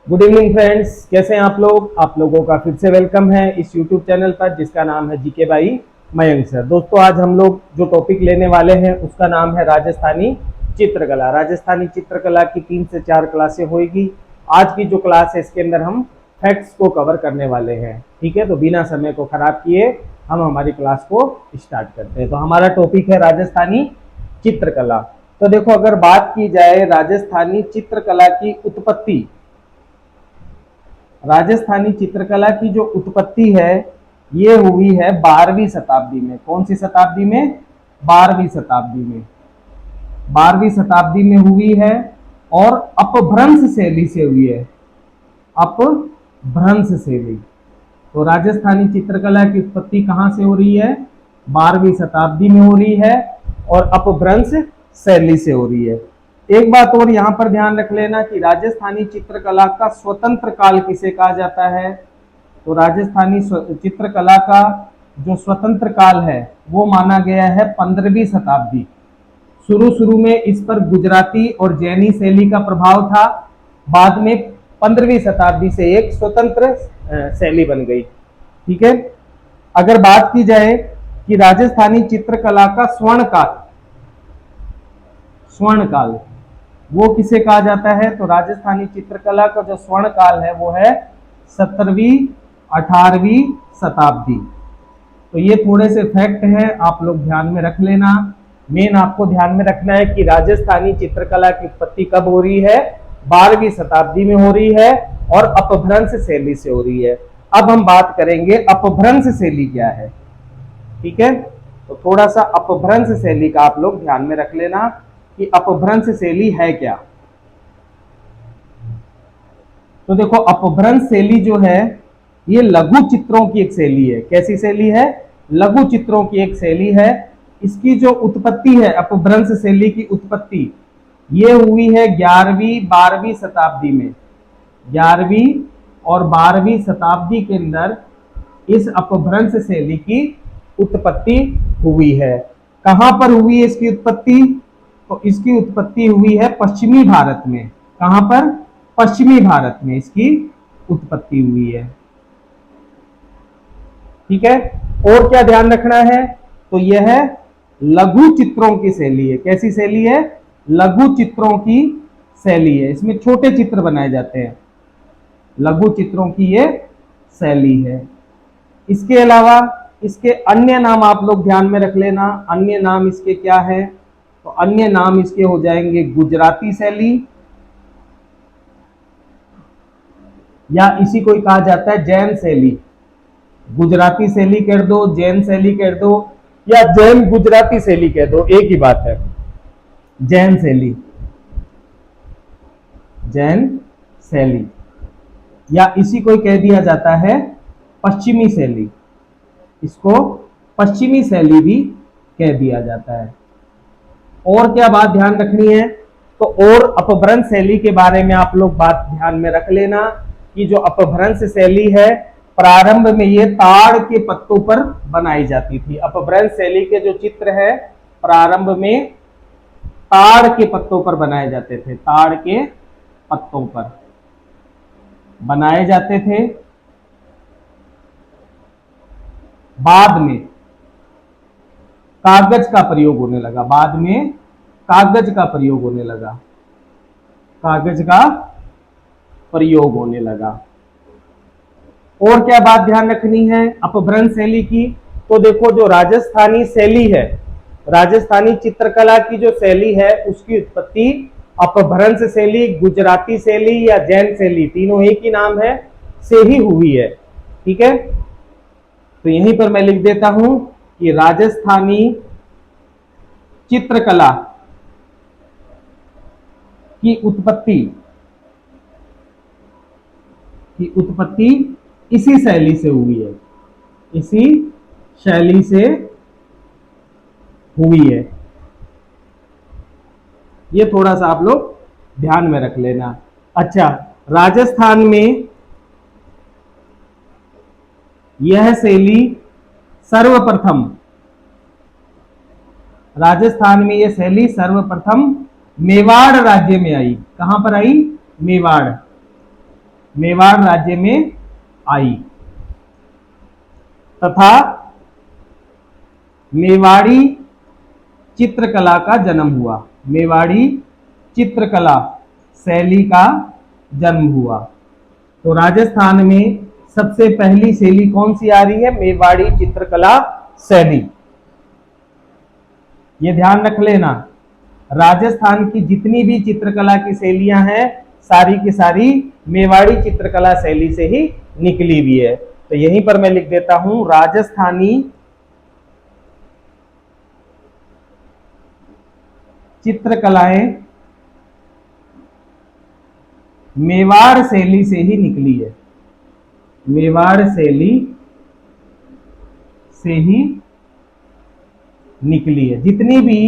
Good evening friends, कैसे हैं आप लोग। आप लोगों का फिर से वेलकम है इस यूट्यूब चैनल पर जिसका नाम है जीके बाई मयंक सर। दोस्तों, आज हम लोग जो टॉपिक लेने वाले हैं उसका नाम है राजस्थानी चित्रकला। राजस्थानी चित्रकला की 3 से 4 क्लासें होगी। आज की जो क्लास है इसके अंदर हम फैक्ट्स को कवर करने वाले हैं। ठीक है, तो बिना समय को खराब किए हम हमारी क्लास को स्टार्ट करते हैं। तो हमारा टॉपिक है राजस्थानी चित्रकला। तो देखो, अगर बात की जाए राजस्थानी चित्रकला की उत्पत्ति, राजस्थानी चित्रकला की जो उत्पत्ति है ये हुई है 12वीं शताब्दी में। कौन सी शताब्दी में? 12वीं शताब्दी में। 12वीं शताब्दी में हुई है और अपभ्रंश शैली से हुई है। अपभ्रंश शैली। तो राजस्थानी चित्रकला की उत्पत्ति कहां से हो रही है? 12वीं शताब्दी में हो रही है और अपभ्रंश शैली से हो रही है। एक बात और यहां पर ध्यान रख लेना कि राजस्थानी चित्रकला का स्वतंत्र काल किसे कहा जाता है। तो राजस्थानी चित्रकला का जो स्वतंत्र काल है वो माना गया है 15वीं शताब्दी। शुरू में इस पर गुजराती और जैनी शैली का प्रभाव था। बाद में 15वीं शताब्दी से एक स्वतंत्र शैली बन गई। ठीक है, अगर बात की जाए कि राजस्थानी चित्रकला का स्वर्ण काल वो किसे कहा जाता है, तो राजस्थानी चित्रकला का जो स्वर्ण काल है वो है 17वीं 18वीं शताब्दी। तो ये थोड़े से फैक्ट हैं, आप लोग ध्यान में रख लेना। मेन आपको ध्यान में रखना है कि राजस्थानी चित्रकला की उत्पत्ति कब हो रही है? 12वीं शताब्दी में हो रही है और अपभ्रंश शैली से हो रही है। अब हम बात करेंगे अपभ्रंश शैली क्या है। ठीक है, तो थोड़ा सा अपभ्रंश शैली का आप लोग ध्यान में रख लेना कि अपभ्रंश शैली है क्या। तो देखो, अपभ्रंश शैली जो है ये लघु चित्रों की एक शैली है। कैसी शैली है? लघु चित्रों की एक शैली है। इसकी जो उत्पत्ति है, अपभ्रंश शैली की उत्पत्ति ये हुई है 11वीं 12वीं शताब्दी में। 11वीं और 12वीं शताब्दी के अंदर इस अपभ्रंश शैली की उत्पत्ति हुई है। कहां पर हुई है इसकी उत्पत्ति? तो इसकी उत्पत्ति हुई है पश्चिमी भारत में। कहां पर? पश्चिमी भारत में इसकी उत्पत्ति हुई है। ठीक है, और क्या ध्यान रखना है? तो यह है लघु चित्रों की शैली है। कैसी शैली है? लघु चित्रों की शैली है। इसमें छोटे चित्र बनाए जाते हैं। लघु चित्रों की ये शैली है। इसके अलावा इसके अन्य नाम आप लोग ध्यान में रख लेना। अन्य नाम इसके क्या है? तो अन्य नाम इसके हो जाएंगे गुजराती शैली, या इसी को कहा जाता है जैन शैली। गुजराती शैली कह दो, जैन शैली कह दो, या जैन गुजराती शैली कह दो, एक ही बात है। जैन शैली, जैन शैली, या इसी को कह दिया जाता है पश्चिमी शैली। इसको पश्चिमी शैली भी कह दिया जाता है। और क्या बात ध्यान रखनी है? तो और अपभ्रंश शैली के बारे में आप लोग बात ध्यान में रख लेना कि जो अपभ्रंश शैली है प्रारंभ में ये ताड़ के पत्तों पर बनाई जाती थी। अपभ्रंश शैली के जो चित्र है प्रारंभ में ताड़ के पत्तों पर बनाए जाते थे। ताड़ के पत्तों पर बनाए जाते थे। बाद में कागज का प्रयोग होने लगा। बाद में कागज का प्रयोग होने लगा। कागज का प्रयोग होने लगा। और क्या बात ध्यान रखनी है अपभ्रंश शैली की? तो देखो, जो राजस्थानी शैली है, राजस्थानी चित्रकला की जो शैली है उसकी उत्पत्ति अपभ्रंश शैली, गुजराती शैली या जैन शैली, तीनों एक ही नाम है, से ही हुई है। ठीक है, तो यहीं पर मैं लिख देता हूं कि राजस्थानी चित्रकला की उत्पत्ति इसी शैली से हुई है। इसी शैली से हुई है। ये थोड़ा सा आप लोग ध्यान में रख लेना। अच्छा, राजस्थान में यह शैली सर्वप्रथम, राजस्थान में यह शैली सर्वप्रथम मेवाड़ राज्य में आई। कहां पर आई? मेवाड़। मेवाड़ राज्य में आई तथा मेवाड़ी चित्रकला का जन्म हुआ। मेवाड़ी चित्रकला शैली का जन्म हुआ। तो राजस्थान में सबसे पहली शैली कौन सी आ रही है? मेवाड़ी चित्रकला शैली। ये ध्यान रख लेना, राजस्थान की जितनी भी चित्रकला की शैलियां हैं सारी की सारी मेवाड़ी चित्रकला शैली से ही निकली हुई है। तो यहीं पर मैं लिख देता हूं, राजस्थानी चित्रकलाएं मेवाड़ शैली से ही निकली है। मेवाड़ शैली से ही निकली है। जितनी भी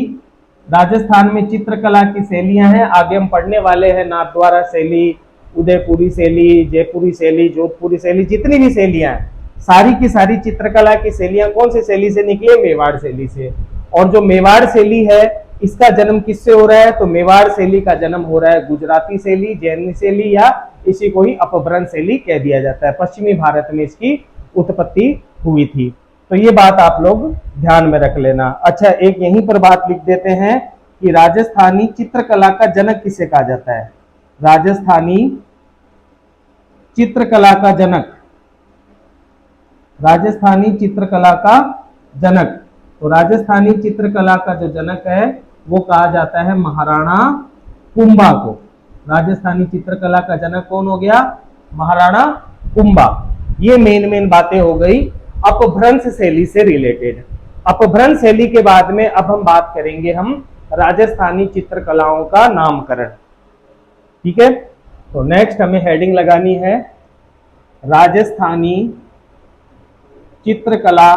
राजस्थान में चित्रकला की शैलियां हैं, आगे हम पढ़ने वाले हैं, नाथद्वारा शैली, उदयपुरी शैली, जयपुरी शैली, जोधपुरी शैली, जितनी भी शैलियां हैं सारी की सारी चित्रकला की शैलियां कौन सी शैली से निकली है? मेवाड़ शैली से। और जो मेवाड़ शैली है इसका जन्म किससे हो रहा है? तो मेवाड़ शैली का जन्म हो रहा है गुजराती शैली, जैन शैली, या इसी को ही अपभ्रंश शैली कह दिया जाता है। पश्चिमी भारत में इसकी उत्पत्ति हुई थी। तो ये बात आप लोग ध्यान में रख लेना। अच्छा, एक यहीं पर बात लिख देते हैं कि राजस्थानी चित्रकला का जनक किसे कहा जाता है? राजस्थानी चित्रकला का जनक, राजस्थानी चित्रकला का जनक, तो राजस्थानी चित्रकला का जो जनक है वो कहा जाता है महाराणा कुंभा को। राजस्थानी चित्रकला का जनक कौन हो गया? महाराणा कुंभा। ये मेन बातें हो गई अपभ्रंश शैली से रिलेटेड। अपभ्रंश शैली के बाद में अब हम बात करेंगे हम राजस्थानी चित्रकलाओं का नामकरण। ठीक है, तो नेक्स्ट हमें हेडिंग लगानी है राजस्थानी चित्रकला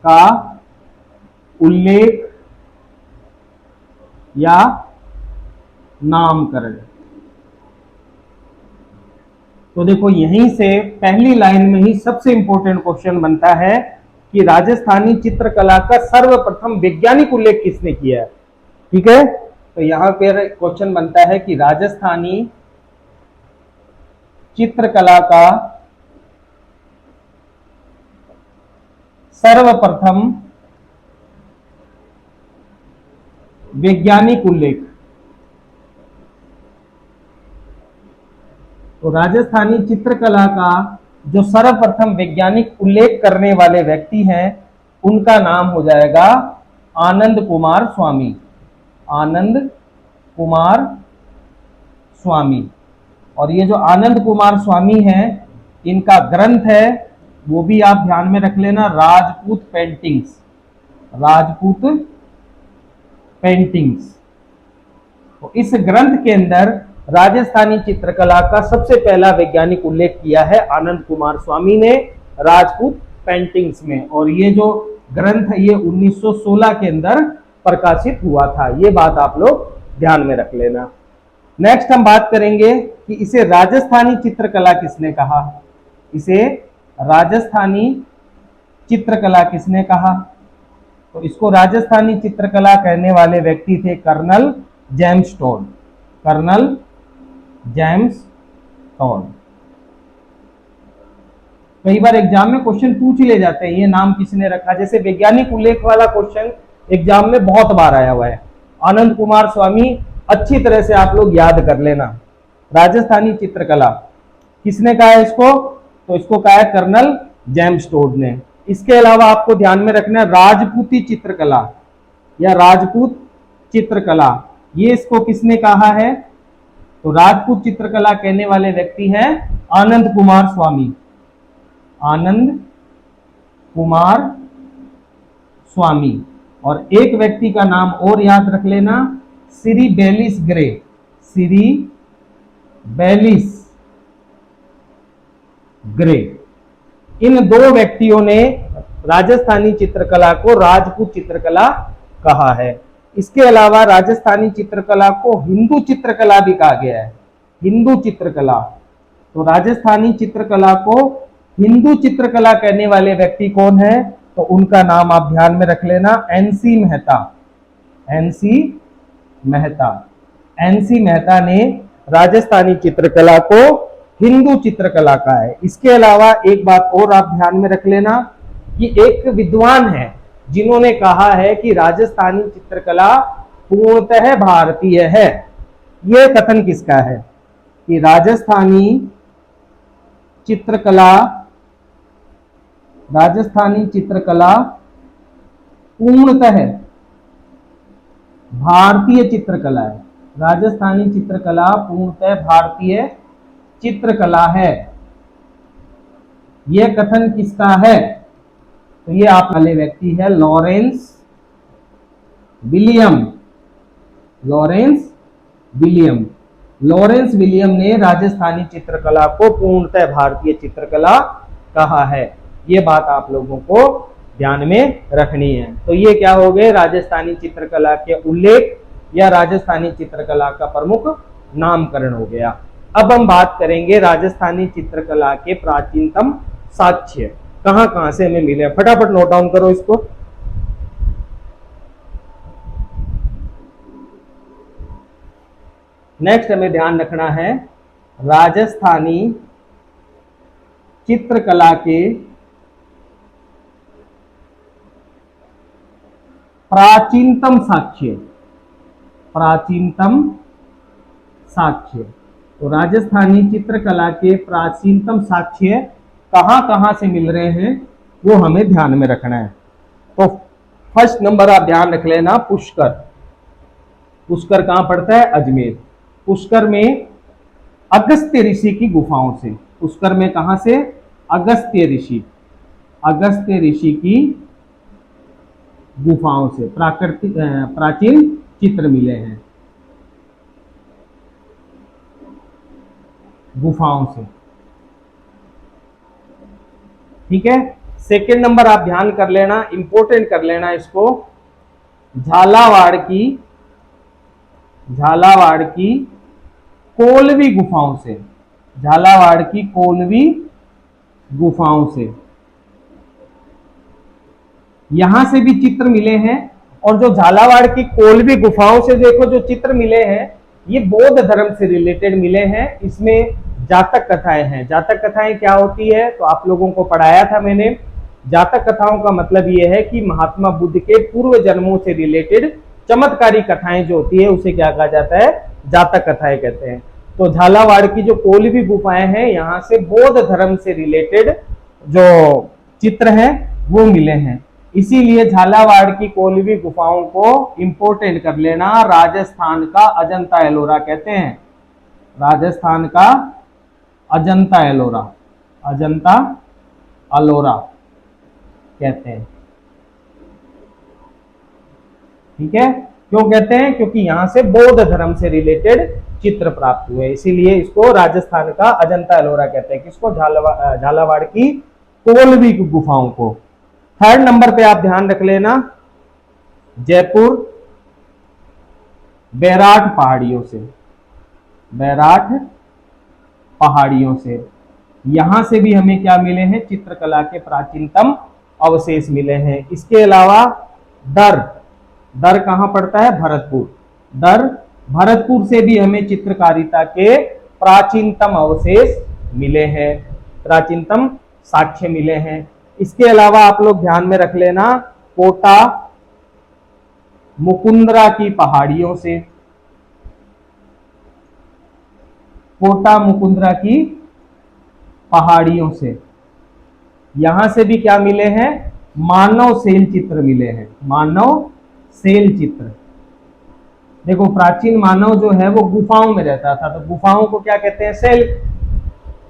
का उल्लेख या नामकरण। तो देखो, यहीं से पहली लाइन में ही सबसे इंपॉर्टेंट क्वेश्चन बनता है कि राजस्थानी चित्रकला का सर्वप्रथम वैज्ञानिक उल्लेख किसने किया है? ठीक है, तो यहां पर क्वेश्चन बनता है कि राजस्थानी चित्रकला का सर्वप्रथम वैज्ञानिक उल्लेख। तो राजस्थानी चित्रकला का जो सर्वप्रथम वैज्ञानिक उल्लेख करने वाले व्यक्ति हैं उनका नाम हो जाएगा आनंद कुमार स्वामी। आनंद कुमार स्वामी। और ये जो आनंद कुमार स्वामी हैं, इनका ग्रंथ है वो भी आप ध्यान में रख लेना, राजपूत पेंटिंग्स। राजपूत पेंटिंग्स। तो इस ग्रंथ के अंदर राजस्थानी चित्रकला का सबसे पहला वैज्ञानिक उल्लेख किया है आनंद कुमार स्वामी ने राजपूत पेंटिंग्स में। और ये जो ग्रंथ है ये 1916 के अंदर प्रकाशित हुआ था। ये बात आप लोग ध्यान में रख लेना। नेक्स्ट हम बात करेंगे कि इसे राजस्थानी चित्रकला किसने कहा? इसे राजस्थानी चित्रकला किसने कहा? तो इसको राजस्थानी चित्रकला कहने वाले व्यक्ति थे colonel James Tod. Colonel James Tod. कई बार एग्जाम में क्वेश्चन पूछ ले जाते हैं ये नाम किसने रखा, जैसे वैज्ञानिक उल्लेख वाला क्वेश्चन एग्जाम में बहुत बार आया हुआ है। आनंद कुमार स्वामी अच्छी तरह से आप लोग याद कर लेना। राजस्थानी चित्रकला किसने कहा है इसको? तो इसको कहा है कर्नल जेम्स टोड ने। इसके अलावा आपको ध्यान में रखना है राजपूती चित्रकला या राजपूत चित्रकला, ये इसको किसने कहा है? तो राजपूत चित्रकला कहने वाले व्यक्ति हैं आनंद कुमार स्वामी। आनंद कुमार स्वामी। और एक व्यक्ति का नाम और याद रख लेना, सिरिबेलिस ग्रे। सिरिबेलिस ग्रे। इन दो व्यक्तियों ने राजस्थानी चित्रकला को राजपूत चित्रकला कहा है। इसके अलावा राजस्थानी चित्रकला को हिंदू चित्रकला भी कहा गया है। हिंदू चित्रकला। तो राजस्थानी चित्रकला को हिंदू चित्रकला कहने वाले व्यक्ति कौन है? तो उनका नाम आप ध्यान में रख लेना, NC Mehta. NC Mehta. NC Mehta ने राजस्थानी चित्रकला को हिंदू चित्रकला कहा है। इसके अलावा एक बात और आप ध्यान में रख लेना कि एक विद्वान है जिन्होंने कहा है कि राजस्थानी चित्रकला पूर्णतः भारतीय है। यह कथन किसका है कि राजस्थानी चित्रकला पूर्णतः भारतीय चित्रकला है। राजस्थानी चित्रकला पूर्णतः भारतीय चित्रकला है। यह कथन किसका है? तो ये आप वाले व्यक्ति है लॉरेंस विलियम ने राजस्थानी चित्रकला को पूर्णतः भारतीय चित्रकला कहा है। ये बात आप लोगों को ध्यान में रखनी है। तो ये क्या हो गए? राजस्थानी चित्रकला के उल्लेख या राजस्थानी चित्रकला का प्रमुख नामकरण हो गया। अब हम बात करेंगे राजस्थानी चित्रकला के प्राचीनतम साक्ष्य कहां कहां से हमें मिले। फटाफट नोट डाउन करो इसको। नेक्स्ट हमें ध्यान रखना है राजस्थानी चित्रकला के प्राचीनतम साक्ष्य। तो राजस्थानी चित्रकला के प्राचीनतम साक्ष्य कहां कहां से मिल रहे हैं वो हमें ध्यान में रखना है। तो फर्स्ट नंबर आप ध्यान रख लेना, पुष्कर कहां पड़ता है? अजमेर। पुष्कर में अगस्त्य ऋषि की गुफाओं से। पुष्कर में कहां से? अगस्त्य ऋषि की गुफाओं से प्राचीन चित्र मिले हैं, गुफाओं से। ठीक है। सेकंड नंबर आप ध्यान कर लेना, इंपॉर्टेंट कर लेना इसको, झालावाड़ की कोलवी गुफाओं से। झालावाड़ की कोलवी गुफाओं से यहां से भी चित्र मिले हैं। और जो झालावाड़ की कोलवी गुफाओं से देखो जो चित्र मिले हैं ये बौद्ध धर्म से रिलेटेड मिले हैं। इसमें जातक कथाएं हैं। जातक कथाएं क्या होती है? तो आप लोगों को पढ़ाया था मैंने। जातक कथाओं का मतलब यह है कि महात्मा बुद्ध के पूर्व जन्मों से रिलेटेड चमत्कारी कथाएं जो होती है उसे क्या कहा जाता है? जातक कथाएं कहते हैं। तो झालावाड़ की जो कोलवी गुफाएं हैं यहां से बौद्ध धर्म से रिलेटेड जो चित्र हैं वो मिले हैं। इसीलिए झालावाड़ की कोलवी गुफाओं को इंपोर्टेंट कर लेना। राजस्थान का अजंता एलोरा कहते हैं। राजस्थान का अजंता अलोरा कहते हैं। ठीक है। क्यों कहते हैं? क्योंकि यहां से बौद्ध धर्म से रिलेटेड चित्र प्राप्त हुए, इसीलिए इसको राजस्थान का अजंता एलोरा कहते हैं। किसको? झालावाड़ की कोलवी गुफाओं को। थर्ड नंबर पे आप ध्यान रख लेना, जयपुर बैराठ पहाड़ियों से। यहां से भी हमें क्या मिले हैं? चित्रकला के प्राचीनतम अवशेष मिले हैं। इसके अलावा दर कहां पड़ता है? भरतपुर से भी हमें चित्रकारिता के प्राचीनतम अवशेष मिले हैं, प्राचीनतम साक्ष्य मिले हैं। इसके अलावा आप लोग ध्यान में रख लेना, कोटा मुकुंदरा की पहाड़ियों से। यहां से भी क्या मिले हैं? मानव शैल चित्र मिले हैं। देखो प्राचीन मानव जो है वो गुफाओं में रहता था, तो गुफाओं को क्या कहते हैं? शैल।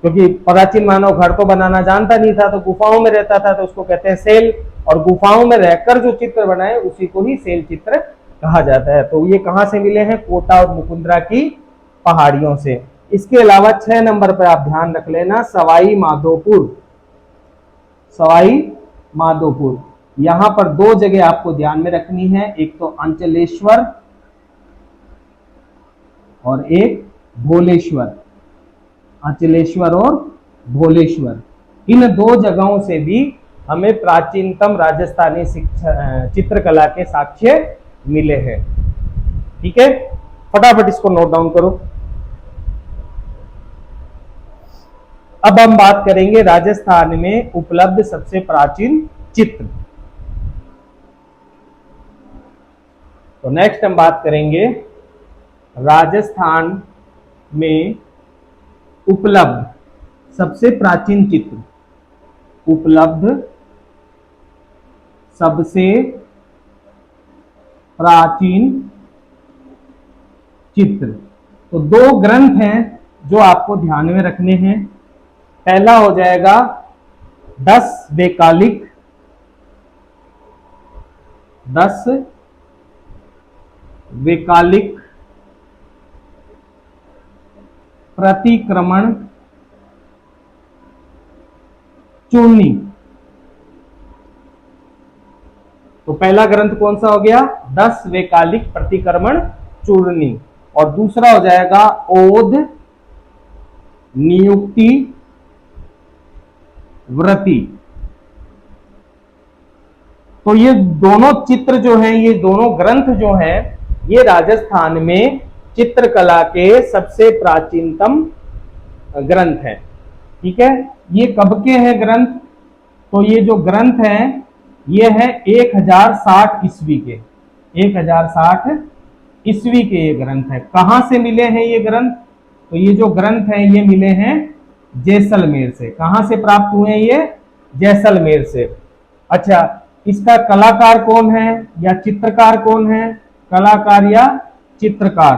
क्योंकि प्राचीन मानव घर तो बनाना जानता नहीं था, तो गुफाओं में रहता था, तो उसको कहते हैं शैल। और गुफाओं में रहकर जो चित्र बनाए उसी को ही शैल चित्र कहा जाता है। तो ये कहां से मिले हैं? कोटा और मुकुंदरा की पहाड़ियों से। इसके अलावा 6 नंबर पर आप ध्यान रख लेना, सवाई माधोपुर। यहां पर 2 जगह आपको ध्यान में रखनी है, एक तो अंचलेश्वर और एक भोलेश्वर। अंचलेश्वर और भोलेश्वर, इन 2 जगहों से भी हमें प्राचीनतम राजस्थानी चित्रकला के साक्ष्य मिले हैं। ठीक है। फटाफट इसको नोट डाउन करो। अब हम बात करेंगे राजस्थान में उपलब्ध सबसे प्राचीन चित्र। तो नेक्स्ट हम बात करेंगे राजस्थान में उपलब्ध सबसे प्राचीन चित्र। उपलब्ध सबसे प्राचीन चित्र। तो दो ग्रंथ हैं जो आपको ध्यान में रखने हैं। पहला हो जाएगा 10 वैकालिक, 10 वैकालिक प्रतिक्रमण चूर्णी। तो पहला ग्रंथ कौन सा हो गया? 10 वैकालिक प्रतिक्रमण चूर्णी। और दूसरा हो जाएगा ओध नियुक्ति व्रति। तो ये दोनों चित्र जो हैं, ये दोनों ग्रंथ जो हैं, ये राजस्थान में चित्रकला के सबसे प्राचीनतम ग्रंथ हैं। ठीक है, ये कब के हैं ग्रंथ? तो ये जो ग्रंथ हैं ये है 1060 ईस्वी के। 1060 ईस्वी के ये ग्रंथ है। कहां से मिले हैं ये ग्रंथ? तो ये जो ग्रंथ हैं ये मिले हैं जैसलमेर से। कहां से प्राप्त हुए हैं ये? जैसलमेर से। अच्छा, इसका कलाकार कौन है या चित्रकार कौन है? कलाकार या चित्रकार?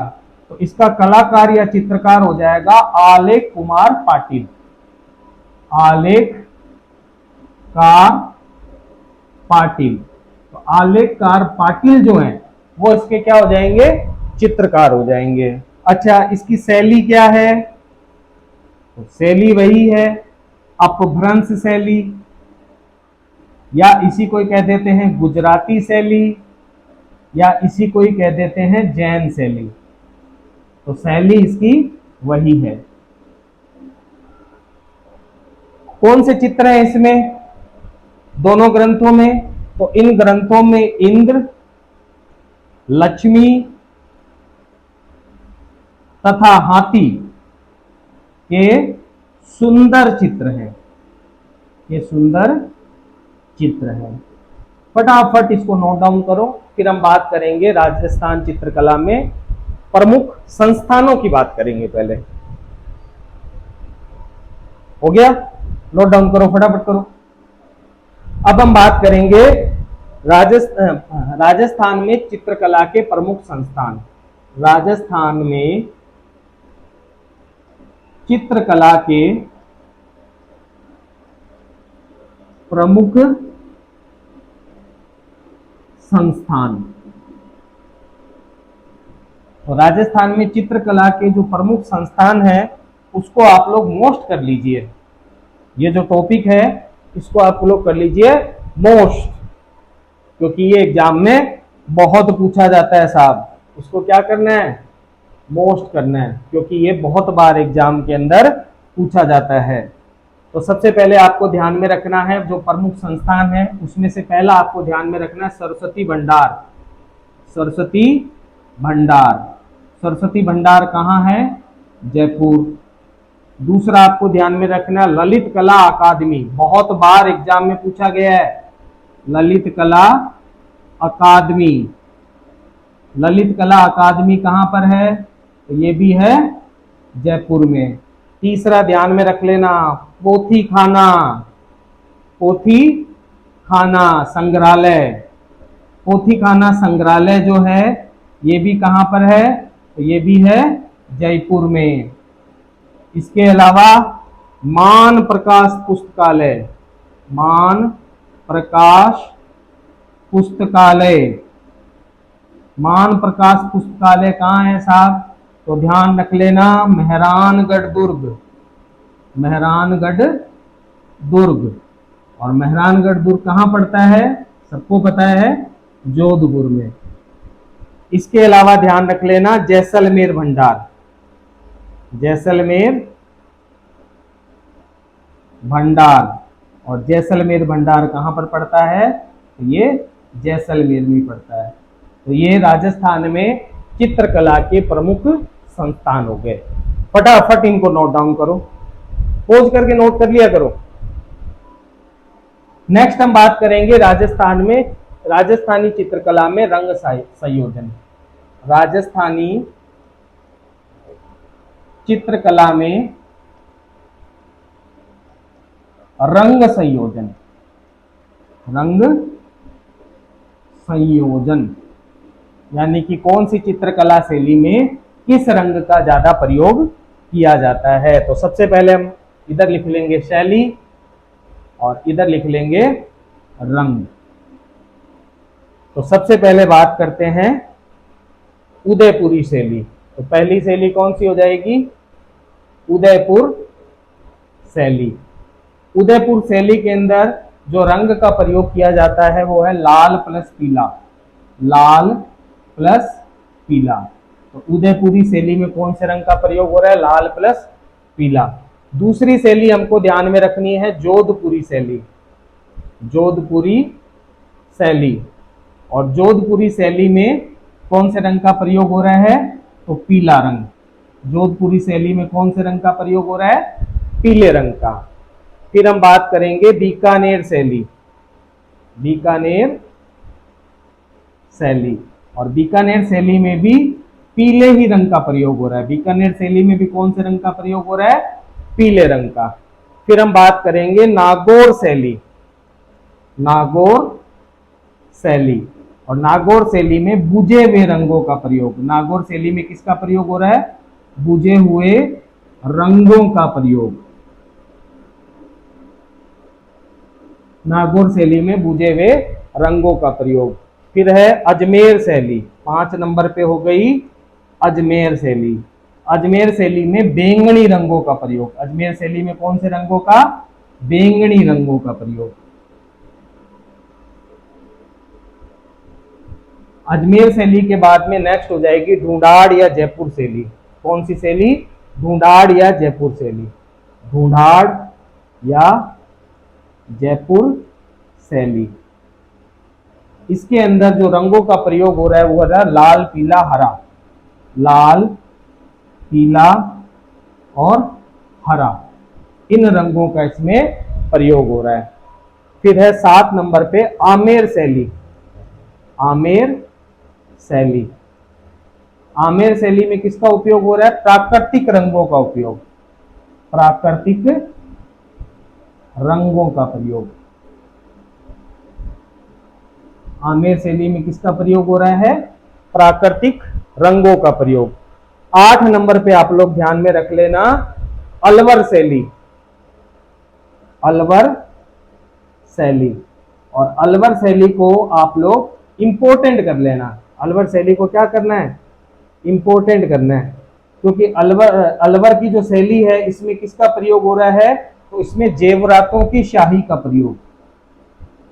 तो इसका कलाकार या चित्रकार हो जाएगा आलेख कुमार पाटिल। आलेखकार पाटिल। तो आलेखकार पाटिल जो है वो इसके क्या हो जाएंगे? चित्रकार हो जाएंगे। अच्छा, इसकी शैली क्या है? तो शैली वही है अपभ्रंश शैली, या इसी को कह देते हैं गुजराती शैली, या इसी को ही कह देते हैं जैन शैली। तो शैली इसकी वही है। कौन से चित्र हैं इसमें दोनों ग्रंथों में? तो इन ग्रंथों में इंद्र, लक्ष्मी तथा हाथी के सुंदर चित्र हैं। ये सुंदर चित्र है। फटाफट इसको नोट डाउन करो, फिर हम बात करेंगे राजस्थान चित्रकला में प्रमुख संस्थानों की बात करेंगे। पहले हो गया? नोट डाउन करो, फटाफट करो। अब हम बात करेंगे राजस्थान में चित्रकला के प्रमुख संस्थान। राजस्थान में चित्रकला के प्रमुख संस्थान। तो राजस्थान में चित्रकला के जो प्रमुख संस्थान है उसको आप लोग मोस्ट कर लीजिए। ये जो टॉपिक है इसको आप लोग कर लीजिए मोस्ट, क्योंकि ये एग्जाम में बहुत पूछा जाता है साहब। उसको क्या करना है? मोस्ट करना है, क्योंकि ये बहुत बार एग्जाम के अंदर पूछा जाता है। तो सबसे पहले आपको ध्यान में रखना है जो प्रमुख संस्थान है उसमें से पहला आपको ध्यान में रखना है सरस्वती भंडार। सरस्वती भंडार। सरस्वती भंडार कहाँ है? जयपुर। दूसरा आपको ध्यान में रखना है ललित कला अकादमी। बहुत बार एग्जाम में पूछा गया है ललित कला अकादमी। ललित कला अकादमी कहाँ पर है? तो ये भी है जयपुर में। तीसरा ध्यान में रख लेना पोथी खाना। पोथी खाना संग्रहालय। पोथी खाना संग्रहालय जो है ये भी कहाँ पर है? तो ये भी है जयपुर में। इसके अलावा मान प्रकाश पुस्तकालय। मान प्रकाश पुस्तकालय। मान प्रकाश पुस्तकालय कहाँ है साहब? तो ध्यान रख लेना मेहरानगढ़ दुर्ग। मेहरानगढ़ दुर्ग। और मेहरानगढ़ दुर्ग कहाँ पड़ता है? सबको पता है जोधपुर में। इसके अलावा ध्यान रख लेना जैसलमेर भंडार। जैसलमेर भंडार। और जैसलमेर भंडार कहाँ पर पड़ता है? तो ये जैसलमेर में पड़ता है। तो ये राजस्थान में चित्रकला के प्रमुख संस्थान हो गए। फटाफट इनको नोट डाउन करो। पोज करके नोट कर लिया करो। नेक्स्ट हम बात करेंगे राजस्थान में, राजस्थानी चित्रकला में रंग संयोजन। राजस्थानी चित्रकला में रंग संयोजन। रंग संयोजन यानी कि कौन सी चित्रकला शैली में किस रंग का ज्यादा प्रयोग किया जाता है। तो सबसे पहले हम इधर लिख लेंगे शैली और इधर लिख लेंगे रंग। तो सबसे पहले बात करते हैं उदयपुरी शैली। तो पहली शैली कौन सी हो जाएगी? उदयपुर शैली। उदयपुर शैली के अंदर जो रंग का प्रयोग किया जाता है वो है लाल प्लस पीला। लाल प्लस पीला। तो उदयपुरी शैली में कौन से रंग का प्रयोग हो रहा है? लाल प्लस पीला। दूसरी शैली हमको ध्यान में रखनी है जोधपुरी शैली। जोधपुरी शैली, और जोधपुरी शैली में कौन से रंग का प्रयोग हो रहा है? तो पीला रंग। जोधपुरी शैली में कौन से रंग का प्रयोग हो रहा है? पीले रंग का। फिर हम बात करेंगे बीकानेर शैली। बीकानेर शैली, और बीकानेर शैली में भी पीले ही रंग का प्रयोग हो रहा है। बीकानेर शैली में भी कौन से रंग का प्रयोग हो रहा है? पीले रंग का। फिर हम बात करेंगे नागौर शैली। नागौर शैली, और नागौर शैली में बुझे हुए रंगों का प्रयोग। नागौर शैली में किसका प्रयोग हो रहा है? बुझे हुए रंगों का प्रयोग। नागौर शैली में बुझे हुए रंगों का प्रयोग। फिर है अजमेर शैली। 5 नंबर पे हो गई अजमेर शैली। अजमेर शैली में बैंगनी रंगों का प्रयोग। अजमेर शैली में कौन से रंगों का? बैंगनी रंगों का प्रयोग। अजमेर शैली के बाद में नेक्स्ट हो जाएगी ढूंढाड़ या जयपुर शैली। कौन सी शैली? ढूंढाड़ या जयपुर शैली। ढूंढाड़ या जयपुर शैली। इसके अंदर जो रंगों का प्रयोग हो रहा है वो है लाल पीला हरा। लाल पीला और हरा, इन रंगों का इसमें प्रयोग हो रहा है। फिर है 7 नंबर पे आमेर शैली। आमेर शैली। आमेर शैली में किसका उपयोग हो रहा है? प्राकृतिक रंगों का उपयोग। प्राकृतिक रंगों का प्रयोग। आमेर शैली में किसका प्रयोग हो रहा है? प्राकृतिक रंगों का प्रयोग। 8 नंबर पे आप लोग ध्यान में रख लेना अलवर शैली। अलवर शैली, और अलवर शैली को आप लोग इंपोर्टेंट कर लेना। अलवर शैली को क्या करना है? इंपोर्टेंट करना है, क्योंकि अलवर की जो शैली है इसमें किसका प्रयोग हो रहा है? तो इसमें जेवरातों की शाही का प्रयोग।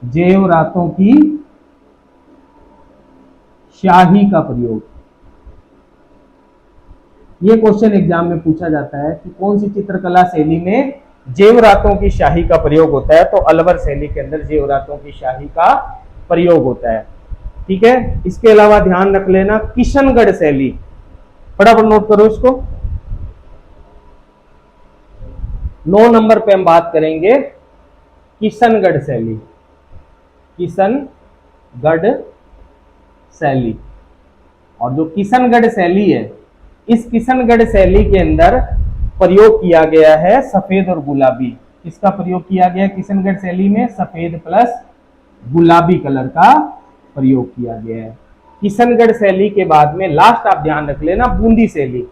जेवरातों की शाही का प्रयोग। ये क्वेश्चन एग्जाम में पूछा जाता है कि कौन सी चित्रकला शैली में जेवरातों की शाही का प्रयोग होता है? तो अलवर शैली के अंदर जेवरातों की शाही का प्रयोग होता है। ठीक है। इसके अलावा ध्यान रख लेना किशनगढ़ शैली। फटाफट नोट करो इसको। 9 नंबर पे हम बात करेंगे किशनगढ़ शैली। किशनगढ़ शैली, और जो किशनगढ़ शैली है, इस किशनगढ़ शैली के अंदर प्रयोग किया गया है सफेद और गुलाबी। किसका प्रयोग किया गया किशनगढ़ शैली में? सफेद प्लस गुलाबी कलर का प्रयोग किया गया है। किशनगढ़ शैली के बाद में लास्ट आप ध्यान रख लेना बूंदी शैली।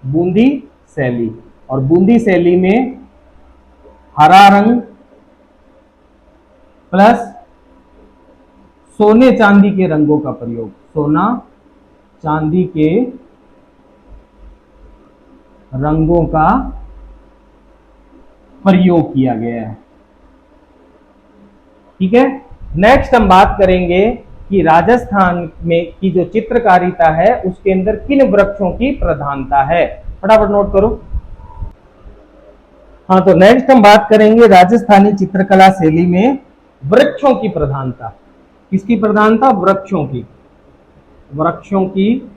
बूंदी शैली, और बूंदी शैली में हरा रंग प्लस सोने चांदी के रंगों का प्रयोग। सोना चांदी के रंगों का प्रयोग किया गया है। ठीक है। नेक्स्ट हम बात करेंगे कि राजस्थान में की जो चित्रकारिता है उसके अंदर किन वृक्षों की प्रधानता है। फटाफट नोट करो। हाँ, तो नेक्स्ट हम बात करेंगे राजस्थानी चित्रकला शैली में वृक्षों की प्रधानता। किसकी प्रधानता? वृक्षों की। वृक्षों की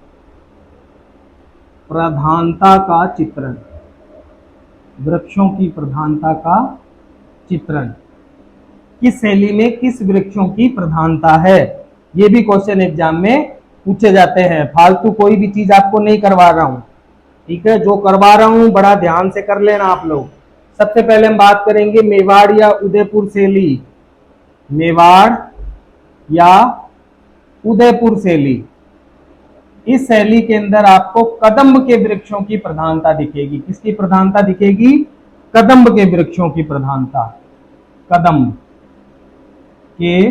प्रधानता का चित्रण, वृक्षों की प्रधानता का चित्रण। किस शैली में किस वृक्षों की प्रधानता है, ये भी क्वेश्चन एग्जाम में पूछे जाते हैं। फालतू कोई भी चीज आपको नहीं करवा रहा हूं, ठीक है। जो करवा रहा हूं बड़ा ध्यान से कर लेना आप लोग। सबसे पहले हम बात करेंगे मेवाड़ या उदयपुर शैली। मेवाड़ या उदयपुर शैली, इस शैली के अंदर आपको कदम्ब के वृक्षों की प्रधानता दिखेगी। किसकी प्रधानता दिखेगी? कदम्ब के वृक्षों की प्रधानता, कदम्ब के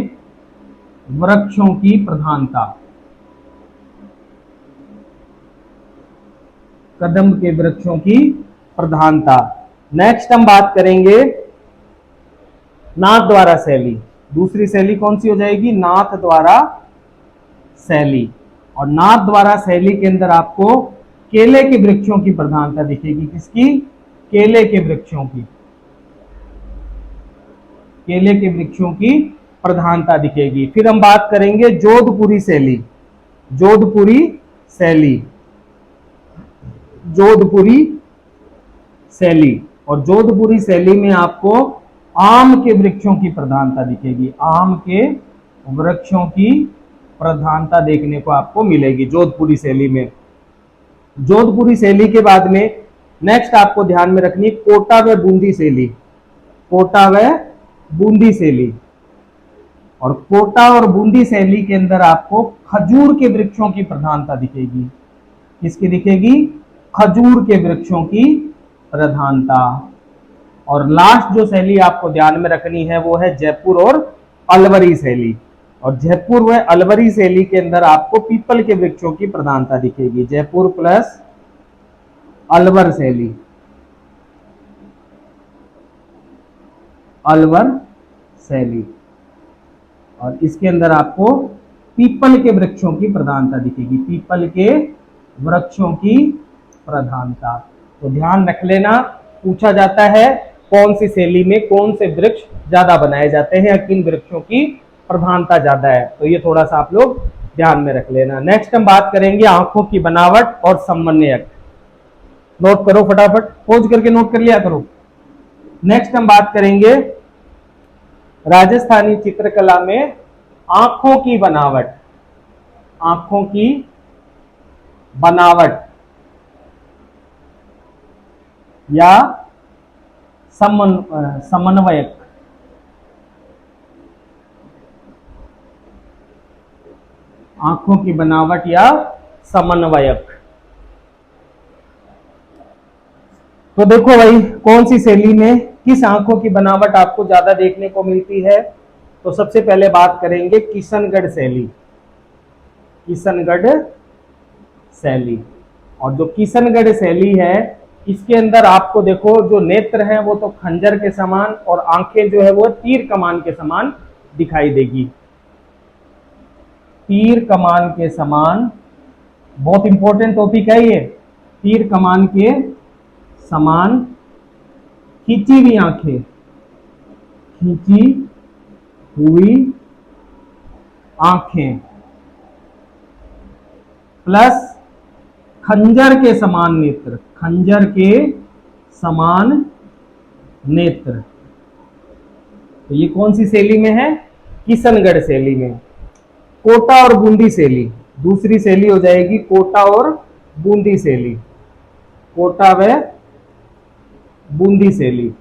वृक्षों की प्रधानता, कदम्ब के वृक्षों की प्रधानता। नेक्स्ट हम बात करेंगे नाथ द्वारा शैली। दूसरी शैली कौन सी हो जाएगी? नाथ द्वारा शैली। और नाथ द्वारा शैली के अंदर आपको केले के वृक्षों की प्रधानता दिखेगी। किसकी? केले के वृक्षों की, केले के वृक्षों की प्रधानता दिखेगी। फिर हम बात करेंगे जोधपुरी शैली। जोधपुरी शैली, जोधपुरी शैली। और जोधपुरी शैली में आपको आम के वृक्षों की प्रधानता दिखेगी। आम के वृक्षों की प्रधानता देखने को आपको मिलेगी जोधपुरी शैली में। जोधपुरी शैली के बाद में नेक्स्ट आपको ध्यान में रखनी कोटा व बूंदी शैली। कोटा व बूंदी शैली। और कोटा और बूंदी शैली के अंदर आपको खजूर के वृक्षों की प्रधानता दिखेगी। किसकी दिखेगी? खजूर के वृक्षों की प्रधानता। और लास्ट जो शैली आपको ध्यान में रखनी है वो है जयपुर और अलवरी शैली। और जयपुर व अलवरी शैली के अंदर आपको पीपल के वृक्षों की प्रधानता दिखेगी। जयपुर प्लस अलवर शैली, अलवर शैली। और इसके अंदर आपको पीपल के वृक्षों की प्रधानता दिखेगी। पीपल के वृक्षों की प्रधानता। तो ध्यान रख लेना, पूछा जाता है कौन सी शैली में कौन से वृक्ष ज्यादा बनाए जाते हैं, किन वृक्षों की प्रधानता ज्यादा है। तो ये थोड़ा सा आप लोग ध्यान में रख लेना। नेक्स्ट हम बात करेंगे आंखों की बनावट और समन्वयक। नोट करो फटाफट, खोज करके नोट कर लिया करो। नेक्स्ट हम बात करेंगे राजस्थानी चित्रकला में आंखों की बनावट। आंखों की बनावट या समन्वयक। आंखों की बनावट या समन्वयक। तो देखो भाई कौन सी शैली में किस आंखों की बनावट आपको ज्यादा देखने को मिलती है। तो सबसे पहले बात करेंगे किशनगढ़ शैली। किशनगढ़ शैली। और जो किशनगढ़ शैली है इसके अंदर आपको देखो जो नेत्र हैं वो तो खंजर के समान और आंखें जो है वो तीर कमान के समान दिखाई देगी। तीर कमान के समान, बहुत इंपॉर्टेंट टॉपिक है ये। तीर कमान के समान खींची हुई आंखें, खींची हुई आंखें प्लस खंजर के समान नेत्र, खंजर के समान नेत्र। तो ये कौन सी शैली में है? किशनगढ़ शैली में। कोटा और बूंदी शैली, दूसरी शैली हो जाएगी कोटा और बूंदी शैली। कोटा व बूंदी शैली।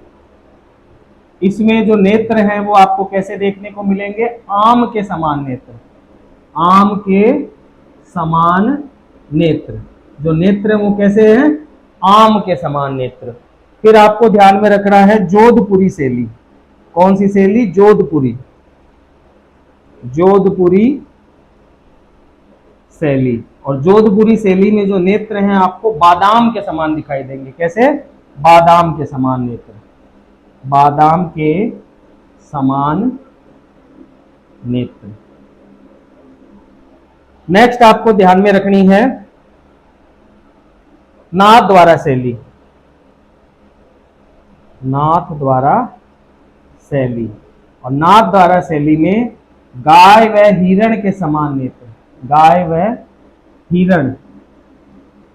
इसमें जो नेत्र हैं वो आपको कैसे देखने को मिलेंगे? आम के समान नेत्र, आम के समान नेत्र। जो नेत्र है वो कैसे हैं? आम के समान नेत्र। फिर आपको ध्यान में रखना है जोधपुरी शैली। कौन सी शैली? जोधपुरी, जोधपुरी शैली। और जोधपुरी शैली में जो नेत्र हैं आपको बादाम के समान दिखाई देंगे। कैसे? बादाम के समान नेत्र, बादाम के समान नेत्र। नेक्स्ट आपको ध्यान में रखनी है नाथ द्वारा शैली। नाथ द्वारा शैली। और नाथ द्वारा शैली में गाय व हिरण के समान नेत्र, गाय व हिरण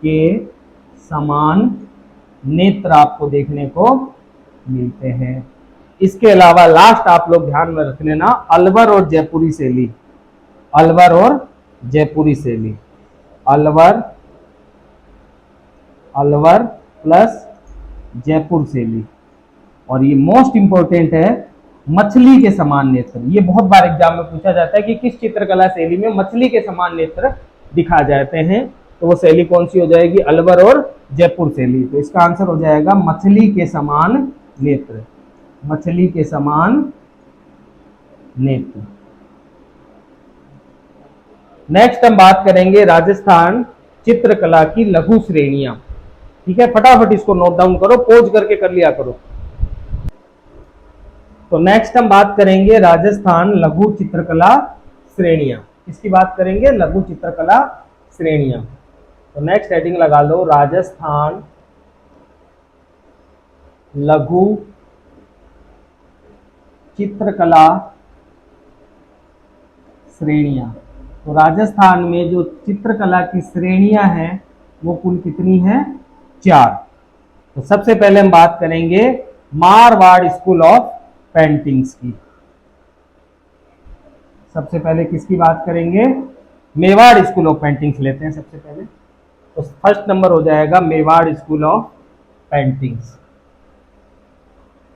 के समान नेत्र आपको देखने को मिलते हैं। इसके अलावा लास्ट आप लोग ध्यान में रख लेना, अलवर और जयपुरी शैली, अलवर और जयपुरी शैली, अलवर, अलवर प्लस जयपुर शैली। और ये मोस्ट इंपॉर्टेंट है, मछली के समान नेत्र। ये बहुत बार एग्जाम में पूछा जाता है कि किस चित्रकला शैली में मछली के समान नेत्र दिखा जाते हैं, तो वो शैली कौन सी हो जाएगी, अलवर और जयपुर शैली। तो इसका आंसर हो जाएगा मछली के समान नेत्र, मछली के समान नेत्र। नेक्स्ट हम बात करेंगे राजस्थान चित्रकला की लघु श्रेणियां। ठीक है, फटाफट इसको नोट डाउन करो, पोज करके कर लिया करो। तो नेक्स्ट हम बात करेंगे राजस्थान लघु चित्रकला श्रेणियां। किसकी बात करेंगे, लघु चित्रकला श्रेणियां। तो नेक्स्ट हेडिंग लगा लो, राजस्थान लघु चित्रकला श्रेणियां। तो राजस्थान में जो चित्रकला की श्रेणियां हैं वो कुल कितनी हैं, 4। तो सबसे पहले हम बात करेंगे मारवाड़ स्कूल ऑफ पेंटिंग्स की। सबसे पहले किसकी बात करेंगे, मेवाड़ स्कूल ऑफ पेंटिंग्स लेते हैं सबसे पहले। तो फर्स्ट नंबर हो जाएगा Mewar school of paintings,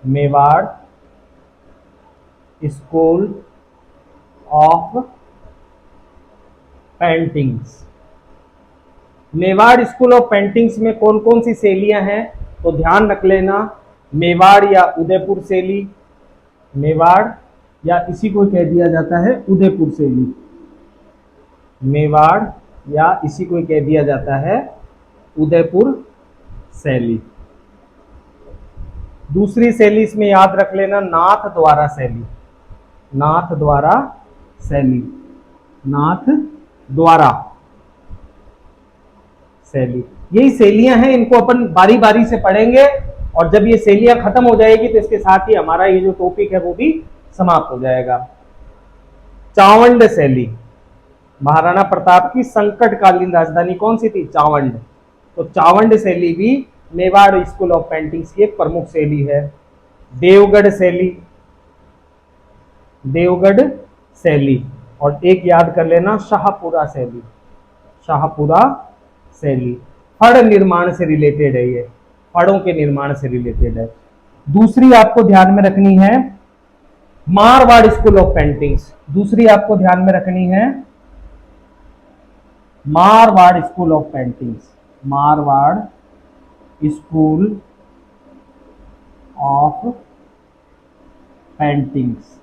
Mewar school of paintings. Mewar school of paintings में कौन कौन सी शैलियां हैं, तो ध्यान रख लेना, मेवाड़ या उदयपुर शैली, मेवाड़ या इसी को कह दिया जाता है उदयपुर शैली, मेवाड़ या इसी को कह दिया जाता है उदयपुर शैली। दूसरी शैली इसमें याद रख लेना, नाथ द्वारा शैली, नाथ द्वारा शैली, नाथ द्वारा शैली। यही शैलियां हैं, इनको अपन बारी बारी से पढ़ेंगे और जब ये शैलियां खत्म हो जाएगी तो इसके साथ ही हमारा ये जो टॉपिक है वो भी समाप्त हो जाएगा। चावंड शैली, महाराणा प्रताप की संकटकालीन राजधानी कौन सी थी, चावंड। तो चावंड शैली भी मेवाड़ स्कूल ऑफ पेंटिंग्स की एक प्रमुख शैली है। देवगढ़ शैली, देवगढ़ शैली, और एक याद कर लेना शाहपुरा शैली, शाहपुरा शैली। फड़ निर्माण से रिलेटेड है, ये फड़ों के निर्माण से रिलेटेड है। दूसरी आपको ध्यान में रखनी है मारवाड़ स्कूल ऑफ पेंटिंग्स, दूसरी आपको ध्यान में रखनी है Marwar school of paintings, Marwar school of paintings.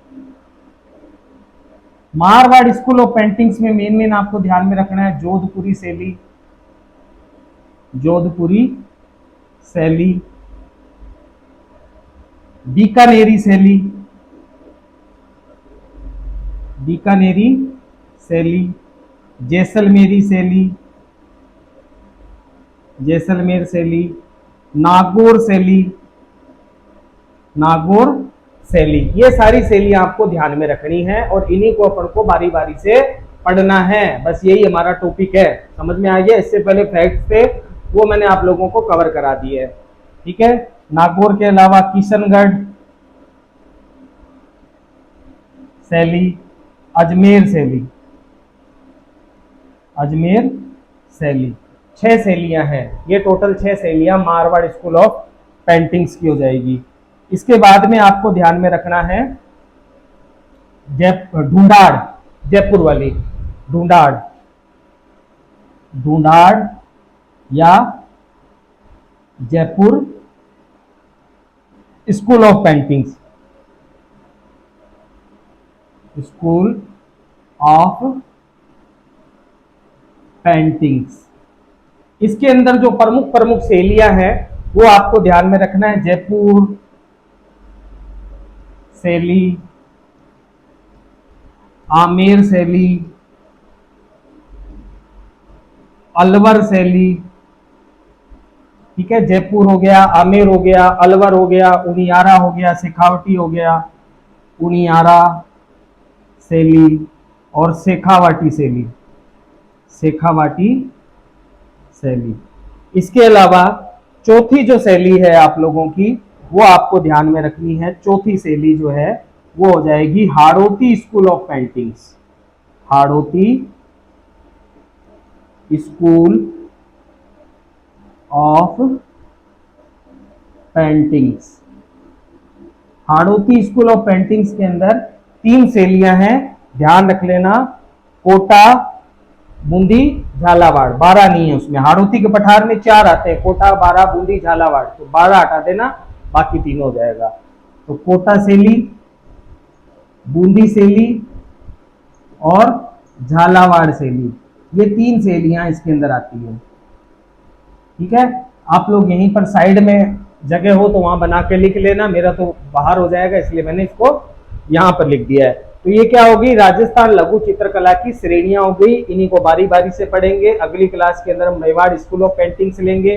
Marwar school of paintings में मेन आपको ध्यान में रखना है जोधपुरी शैली, जोधपुरी शैली, बीकानेरी शैली, बीकानेरी शैली, जैसलमेरी शैली, जैसलमेर शैली, नागौर शैली, नागौर शैली। ये सारी शैलियां आपको ध्यान में रखनी है और इन्हीं को अपन को बारी बारी से पढ़ना है। बस यही हमारा टॉपिक है, समझ में आ गया। इससे पहले फैक्ट्स थे वो मैंने आप लोगों को कवर करा दिए है, ठीक है। नागौर के अलावा किशनगढ़ शैली, अजमेर शैली, अजमेर शैली, 6 शैलियां हैं। ये टोटल 6 शैलियां मारवाड़ स्कूल ऑफ पेंटिंग्स की हो जाएगी। इसके बाद में आपको ध्यान में रखना है ढूंढाड़, जयपुर वाली ढूंढाड़, ढूंढाड़ या Jaipur school of paintings, school of paintings. इसके अंदर जो प्रमुख प्रमुख शैलियां हैं वो आपको ध्यान में रखना है, जयपुर शैली, आमेर शैली, अलवर शैली, ठीक है। जयपुर हो गया, आमेर हो गया, अलवर हो गया, उनियारा हो गया, शेखावटी हो गया, उनियारा शैली और शेखावाटी शैली, शेखावाटी शैली। इसके अलावा चौथी जो शैली है आप लोगों की, वो आपको ध्यान में रखनी है। चौथी शैली जो है वो हो जाएगी Hadoti school of paintings. Hadoti school of paintings. Hadoti school of paintings के अंदर 3 शैलियां हैं, ध्यान रख लेना। कोटा, बूंदी, झालावाड़। 12 नहीं है उसमें, हाड़ौती के पठार में 4 आते हैं, कोटा, बारा, बूंदी, झालावाड़, तो 12 हटा देना, बाकी 3 हो जाएगा। तो कोटा शैली, बूंदी शैली और झालावाड़ शैली, ये 3 शैलियां इसके अंदर आती हैं। ठीक है, आप लोग यहीं पर साइड में जगह हो तो वहां बना के लिख लेना, मेरा तो बाहर हो जाएगा इसलिए मैंने इसको यहां पर लिख दिया है। तो ये क्या होगी, राजस्थान लघु चित्रकला की श्रेणियां हो गई, इन्हीं को बारी बारी से पढ़ेंगे। अगली क्लास के अंदर हम मेवाड़ स्कूल ऑफ पेंटिंग्स लेंगे।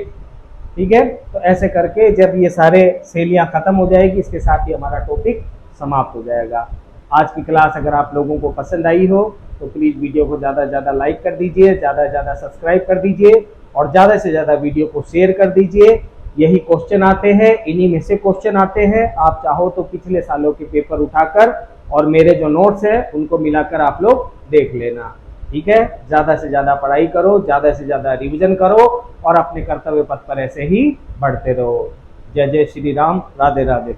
ठीक है, तो ऐसे करके जब ये सारे शैलियां खत्म हो जाएगी, इसके साथ ही हमारा टॉपिक समाप्त हो जाएगा। आज की क्लास अगर आप लोगों को पसंद आई हो तो प्लीज वीडियो को ज्यादा से ज्यादा लाइक कर दीजिए, ज्यादा से ज्यादा सब्सक्राइब कर दीजिए और ज्यादा से ज्यादा वीडियो को शेयर कर दीजिए। यही क्वेश्चन आते हैं, इन्हीं में से क्वेश्चन आते हैं। आप चाहो तो पिछले सालों के पेपर उठाकर और मेरे जो नोट्स है उनको मिलाकर आप लोग देख लेना। ठीक है, ज्यादा से ज्यादा पढ़ाई करो, ज्यादा से ज्यादा रिवीजन करो और अपने कर्तव्य पथ पर ऐसे ही बढ़ते रहो। जय जय श्री राम, राधे राधे।